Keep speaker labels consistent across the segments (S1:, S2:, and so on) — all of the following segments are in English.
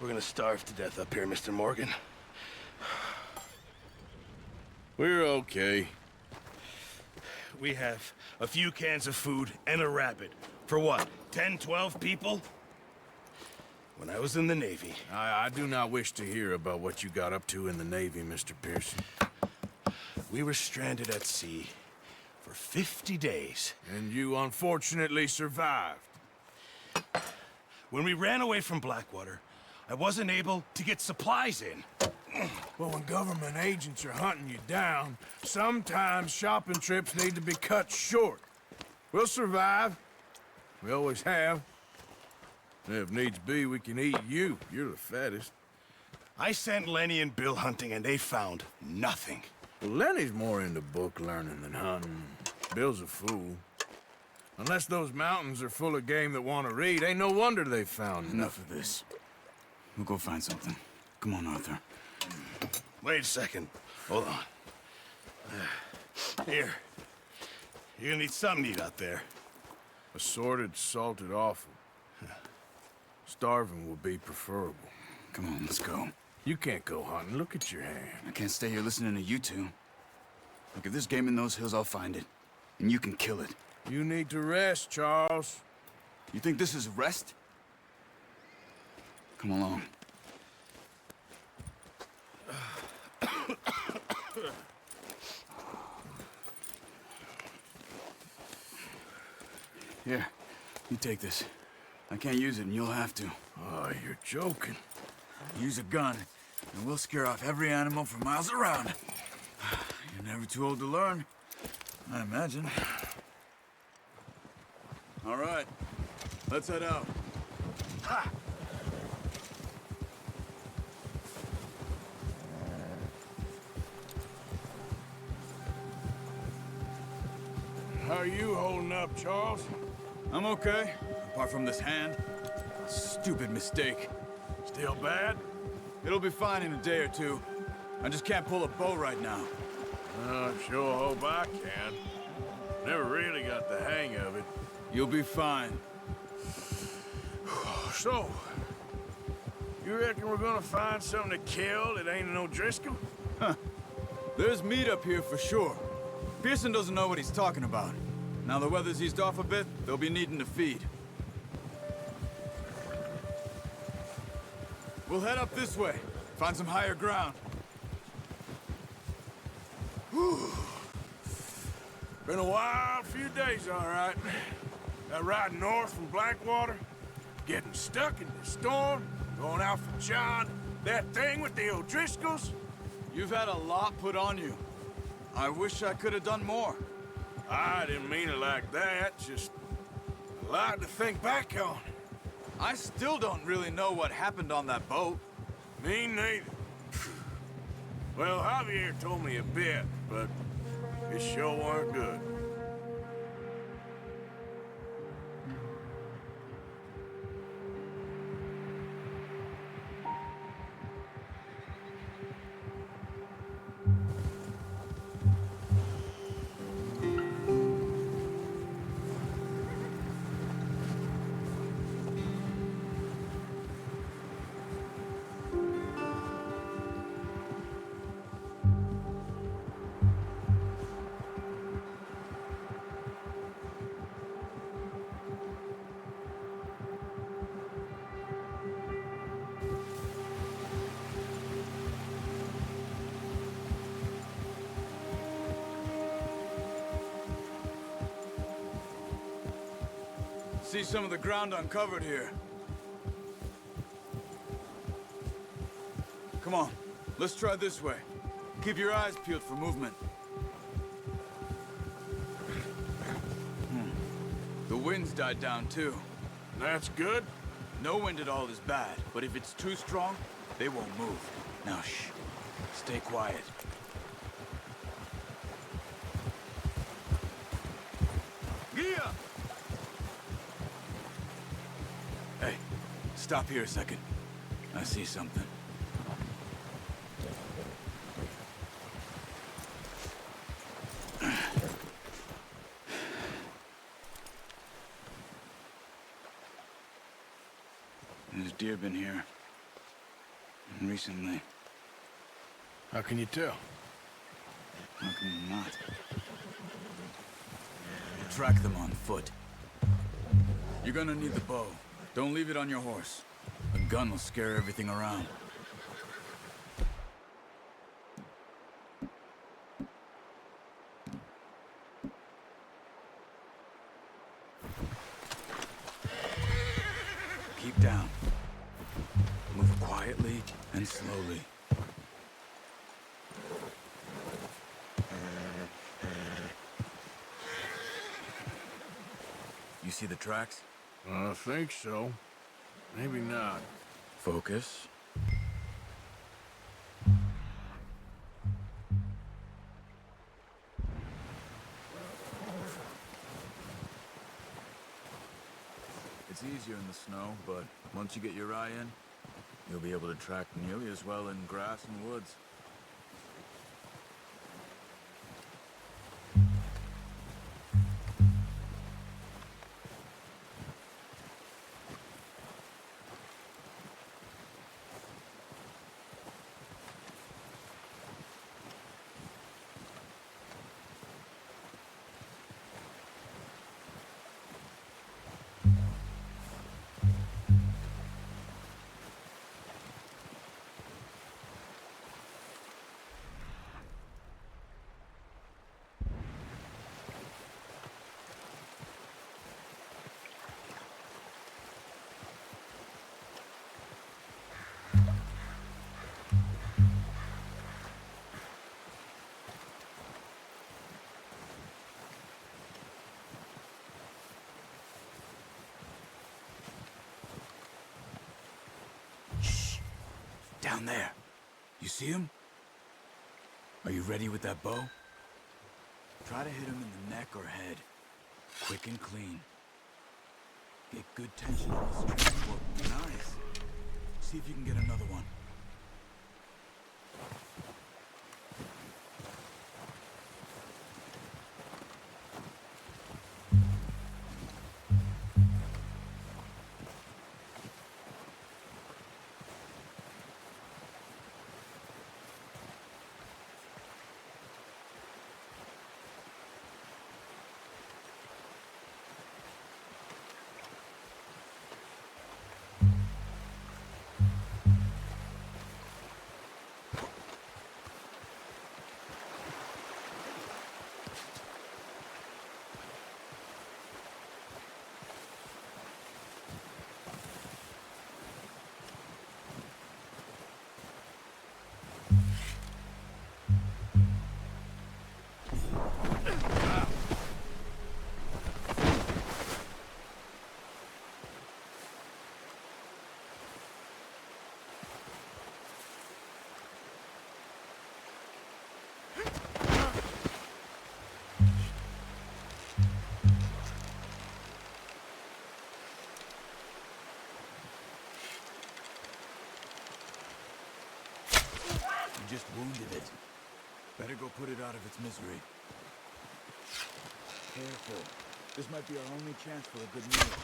S1: We're gonna starve to death up here, Mr. Morgan.
S2: We're okay.
S1: We have a few cans of food and a rabbit. For what, 10, 12 people? When I was in the Navy...
S2: I do not wish to hear about what you got up to in the Navy, Mr. Pearson.
S1: We were stranded at sea for 50 days.
S2: And you unfortunately survived.
S1: When we ran away from Blackwater, I wasn't able to get supplies in.
S2: Well, when government agents are hunting you down, sometimes shopping trips need to be cut short. We'll survive. We always have. And if needs be, we can eat you. You're the fattest.
S1: I sent Lenny and Bill hunting, and they found nothing.
S2: Well, Lenny's more into book learning than hunting. Bill's a fool. Unless those mountains are full of game that want to read, ain't no wonder they found
S3: Enough of this. We'll go find something. Come on, Arthur.
S1: Wait a second. Hold on. Here. You're gonna need something to eat out there.
S2: Assorted, salted offal. Starving will be preferable.
S3: Come on, let's go.
S2: You can't go hunting. Look at your hand.
S3: I can't stay here listening to you two. Look, if there's game in those hills, I'll find it. And you can kill it.
S2: You need to rest, Charles.
S3: You think this is rest? Come along. Here, you take this. I can't use it, and you'll have to.
S2: Oh, you're joking.
S3: Use a gun, and we'll scare off every animal for miles around. You're never too old to learn, I imagine. All right, let's head out.
S1: Ha!
S2: How are you holding up, Charles?
S3: I'm okay, apart from this hand. Stupid mistake.
S2: Still bad?
S3: It'll be fine in a day or two. I just can't pull a bow right now.
S2: I sure hope I can. Never really got the hang of it.
S3: You'll be fine.
S2: So, you reckon we're gonna find something to kill that ain't no Driscoll?
S3: Huh. There's meat up here for sure. Pearson doesn't know what he's talking about. Now the weather's eased off a bit, they'll be needing to feed. We'll head up this way. Find some higher ground.
S2: Whew. Been a wild few days, all right. That ride north from Blackwater, getting stuck in the storm, going out for John, that thing with the O'Driscolls.
S3: You've had a lot put on you. I wish I could have done more.
S2: I didn't mean it like that, just a lot to think back on.
S3: I still don't really know what happened on that boat.
S2: Me neither. Well, Javier told me a bit, but it sure weren't good.
S3: See some of the ground uncovered here. Come on, let's try this way. Keep your eyes peeled for movement. The wind's died down too.
S2: That's good.
S3: No wind at all is bad, but if it's too strong, they won't move. Now shh, stay quiet. Gia! Hey, stop here a second. I see something. There's deer been here. recently.
S2: How can you tell?
S3: How can you not? Track them on foot. You're gonna need the bow. Don't leave it on your horse. A gun will scare everything around. Keep down. Move quietly and slowly. You see the tracks?
S2: I think so. Maybe not.
S3: Focus. It's easier in the snow, but once you get your eye in, you'll be able to track nearly as well in grass and woods. Down there. You see him? Are you ready with that bow? Try to hit him in the neck or head. Quick and clean. Get good tension on the string. Nice. See if you can get another one. Just wounded it. Better go put it out of its misery. Careful. This might be our only chance for a good meal.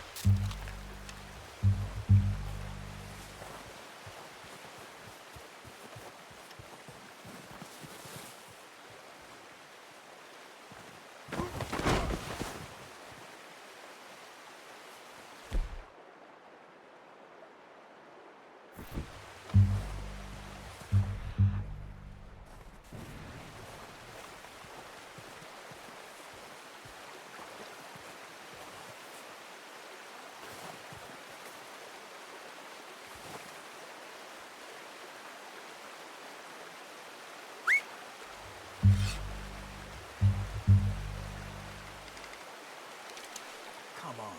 S3: Come on.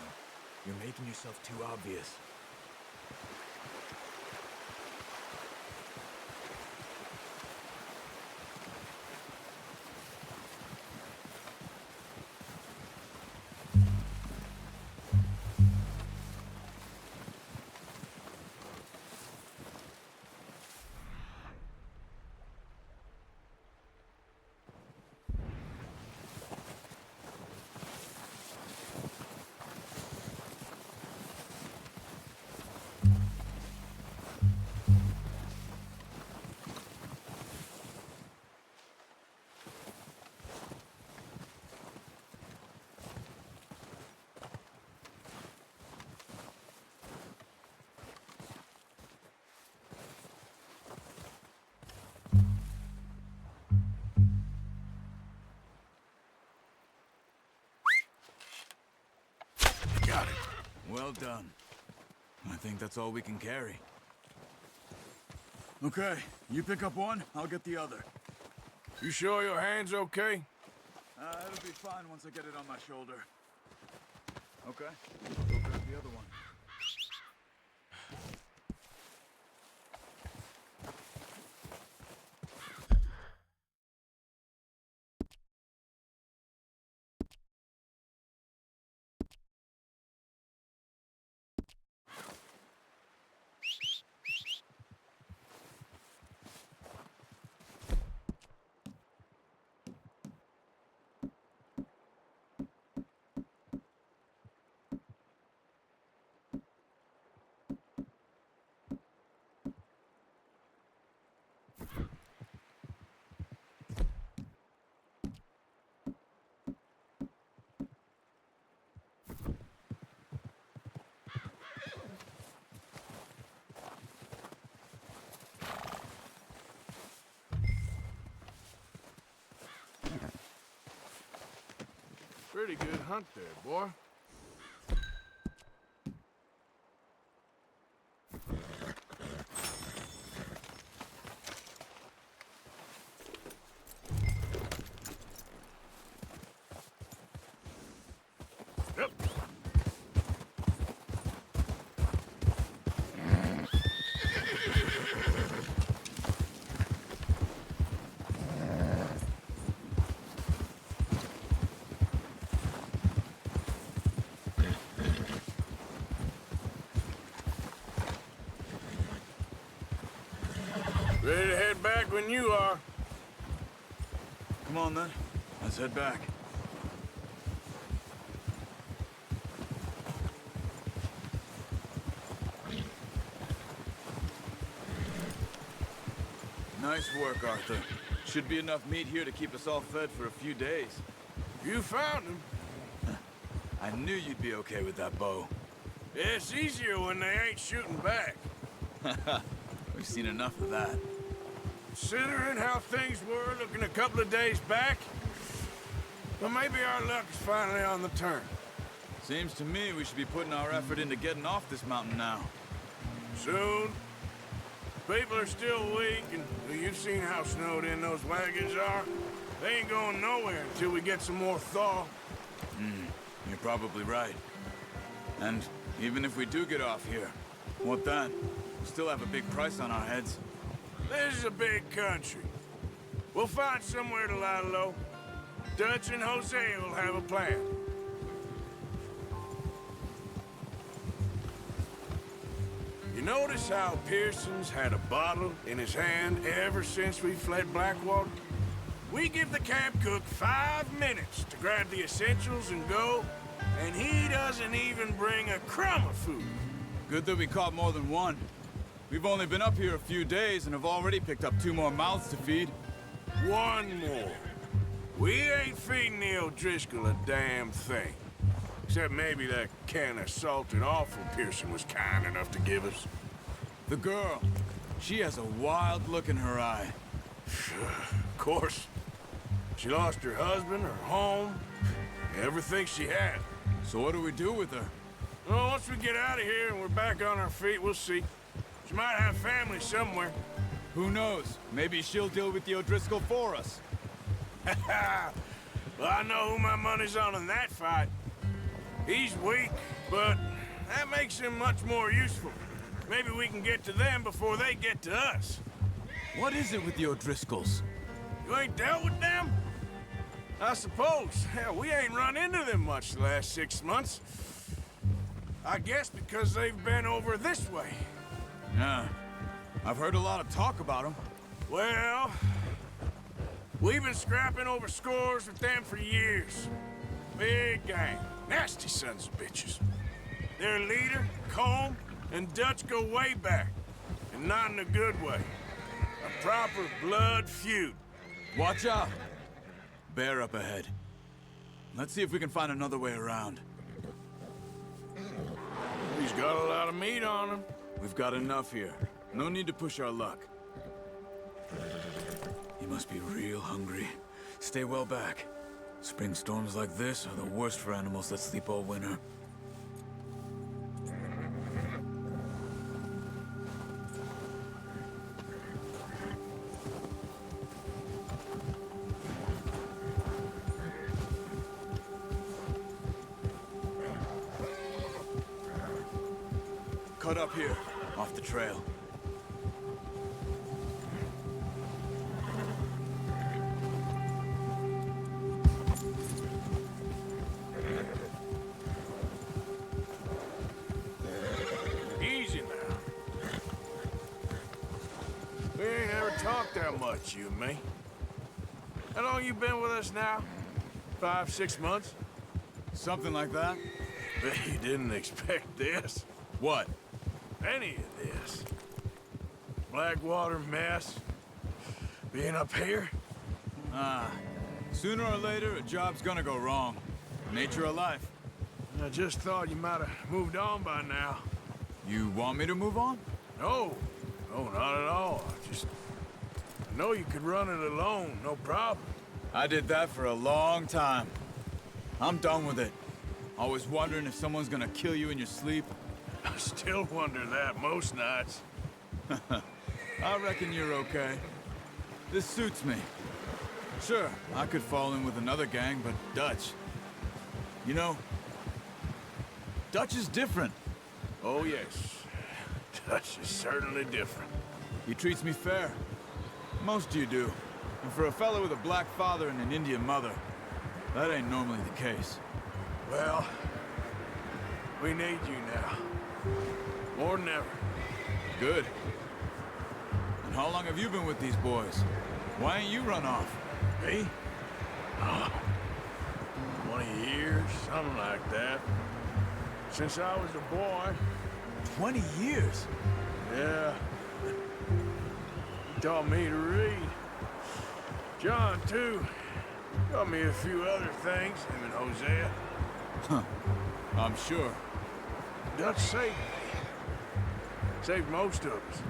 S3: You're making yourself too obvious. Well done. I think that's all we can carry. Okay, you pick up one, I'll get the other.
S2: You sure your hand's okay?
S3: It'll be fine once I get it on my shoulder. Okay, I'll go grab the other one.
S2: Pretty good hunt there, boy. Yep. Ready to head back when you are.
S3: Come on then, let's head back. Nice work, Arthur. Should be enough meat here to keep us all fed for a few days.
S2: You found him.
S3: I knew you'd be okay with that bow.
S2: It's easier when they ain't shooting back.
S3: We've seen enough of that.
S2: Considering how things were looking a couple of days back, well, maybe our luck is finally on the turn.
S3: Seems to me we should be putting our effort into getting off this mountain now.
S2: Soon. People are still weak, and you've seen how snowed in those wagons are. They ain't going nowhere until we get some more thaw.
S3: You're probably right. And even if we do get off here, what then? We still have a big price on our heads.
S2: This is a big country. We'll find somewhere to lie low. Dutch and Jose will have a plan. You notice how Pearson's had a bottle in his hand ever since we fled Blackwater? We give the camp cook 5 minutes to grab the essentials and go, and he doesn't even bring a crumb of food.
S3: Good that we caught more than one. We've only been up here a few days and have already picked up 2 more mouths to feed.
S2: One more. We ain't feeding the O'Driscoll a damn thing. Except maybe that can of salted offal Pearson was kind enough to give us.
S3: The girl, she has a wild look in her eye.
S2: Of course. She lost her husband, her home, everything she had.
S3: So what do we do with her?
S2: Well, once we get out of here and we're back on our feet, we'll see. She might have family somewhere.
S3: Who knows? Maybe she'll deal with the O'Driscoll for us.
S2: Well, I know who my money's on in that fight. He's weak, but that makes him much more useful. Maybe we can get to them before they get to us.
S3: What is it with the O'Driscolls?
S2: You ain't dealt with them? I suppose. Hell, we ain't run into them much the last 6 months. I guess because they've been over this way.
S3: Yeah. I've heard a lot of talk about them.
S2: Well, we've been scrapping over scores with them for years. Big gang. Nasty sons of bitches. Their leader, Combe, and Dutch go way back. And not in a good way. A proper blood feud.
S3: Watch out! Bear up ahead. Let's see if we can find another way around.
S2: He's got a lot of meat on him.
S3: We've got enough here. No need to push our luck. He must be real hungry. Stay well back. Spring storms like this are the worst for animals that sleep all winter. cut up here, off the trail.
S2: Easy now. We ain't ever talked that much, you and me. How long you been with us now? 5, 6 months?
S3: Something like that?
S2: Bet you didn't expect this.
S3: What?
S2: Any of this. Blackwater mess. Being up here?
S3: Sooner or later, a job's gonna go wrong. Nature of life.
S2: I just thought you might have moved on by now.
S3: You want me to move on?
S2: No. No, not at all. I know you could run it alone, no problem.
S3: I did that for a long time. I'm done with it. Always wondering if someone's gonna kill you in your sleep.
S2: I still wonder that most nights.
S3: I reckon you're okay. This suits me. Sure, I could fall in with another gang, but Dutch... You know, Dutch is different.
S2: Oh, yes. Dutch is certainly different.
S3: He treats me fair. Most of you do. And for a fella with a black father and an Indian mother, that ain't normally the case.
S2: Well, we need you now. More than ever.
S3: Good. And how long have you been with these boys? Why ain't you run off?
S2: Me? Oh, 20 years, something like that. Since I was a boy.
S3: 20 years?
S2: Yeah. He taught me to read. John, too. Taught me a few other things, him and Hosea.
S3: Huh. I'm sure.
S2: Dutch saved me. Saved most of us.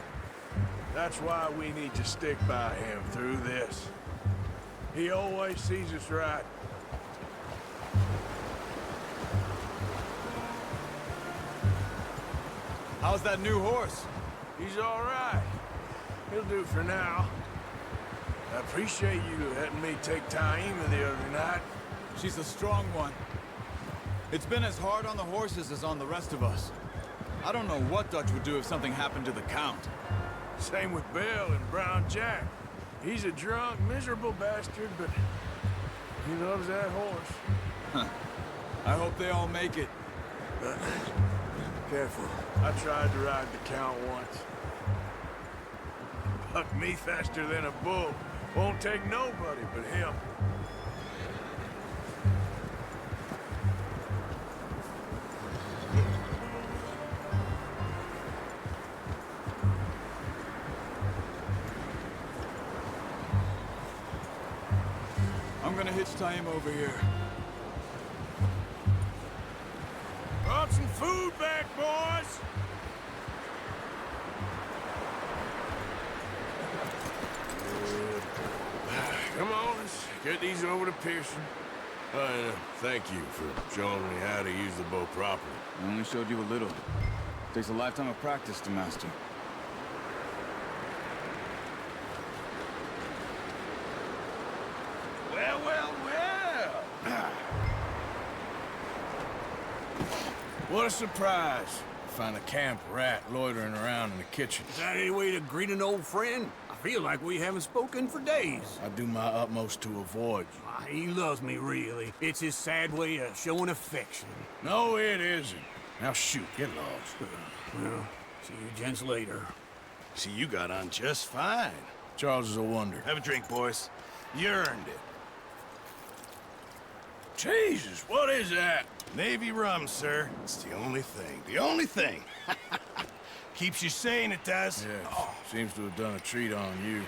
S2: That's why we need to stick by him through this. He always sees us right.
S3: How's that new horse?
S2: He's all right. He'll do for now. I appreciate you letting me take Taima the other night.
S3: She's a strong one. It's been as hard on the horses as on the rest of us. I don't know what Dutch would do if something happened to the Count.
S2: Same with Bill and Brown Jack. He's a drunk, miserable bastard, but he loves that horse.
S3: Huh. I hope they all make it.
S2: Careful. I tried to ride the Count once. Bucked me faster than a bull. Won't take nobody but him.
S3: I'm gonna hitch Taima over here.
S2: Brought some food back, boys! Come on, let's get these over to Pearson. Thank you for showing me how to use the bow properly.
S3: I only showed you a little. Takes a lifetime of practice to master.
S2: Well, well, well! What a surprise. Find a camp rat loitering around in the kitchen.
S4: Is that any way to greet an old friend? I feel like we haven't spoken for days.
S2: I do my utmost to avoid you.
S4: He loves me, really. It's his sad way of showing affection.
S2: No, it isn't. Now shoot, get lost.
S4: Well, see you gents later.
S1: See, you got on just fine.
S2: Charles is a wonder.
S1: Have a drink, boys. You earned it.
S2: Jesus, what is that?
S1: Navy rum, sir. It's the only thing. The only thing. Keeps you sane, it does.
S2: Yeah, seems to have done a treat on you.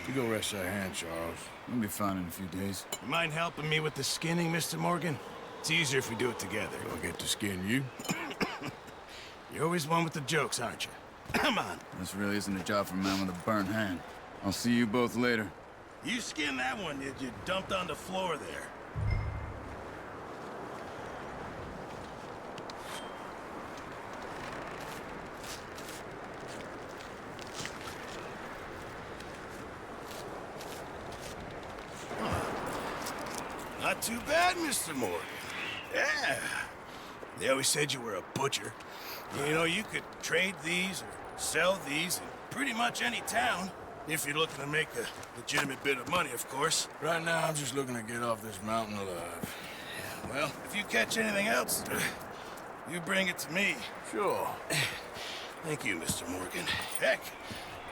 S2: You go rest that hand, Charles.
S3: We'll be fine in a few days.
S1: You mind helping me with the skinning, Mr. Morgan? It's easier if we do it together.
S2: Do I get to skin you?
S1: You're always one with the jokes, aren't you? Come on.
S3: This really isn't a job for a man with a burnt hand. I'll see you both later.
S1: You skinned that one that you dumped on the floor there. Not too bad, Mr. Morgan. Yeah. They always said you were a butcher. You know, you could trade these or sell these in pretty much any town. If you're looking to make a legitimate bit of money, of course.
S2: Right now, I'm just looking to get off this mountain alive.
S1: Yeah, well, if you catch anything else, you bring it to me.
S2: Sure.
S1: Thank you, Mr. Morgan. Heck,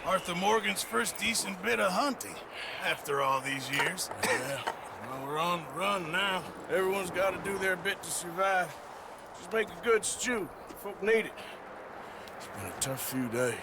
S1: Arthur Morgan's first decent bit of hunting after all these years.
S2: Yeah, well, we're on the run now. Everyone's got to do their bit to survive. Just make a good stew. Folk need it. It's been a tough few days.